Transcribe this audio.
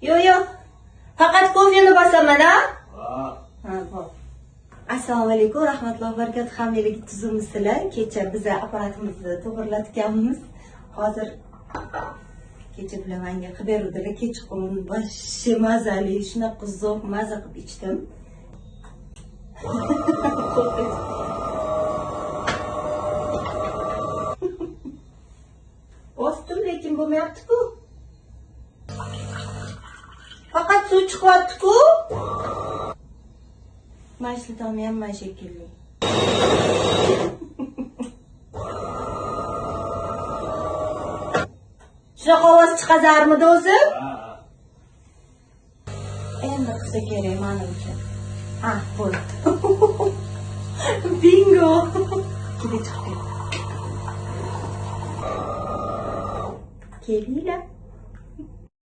Yo'q, yo'q. Faqat kofeni bosaman, ha? Ha, bo'p. Assalomu alaykum, rahmatullohi va barakatuh. Hammaga tuzimsizlar. Kecha biz apparatimizni to'g'irlatganmiz. Hozir kecha bilan menga qilib beruvdilar. Kechqurun boshi mazali, shunaqa zo'r maza qilib ichdim. Ostim, lekin bo'lmayapti-ku. Faqat suv chiqyapti-ku. Mashli tomi ham mana shekilli. Shunaqa ovoz chiqazarmidi o'zi? Endi qilsa kerak mana uchun. Ha, bo'ldi. Bingo. Kelinglar.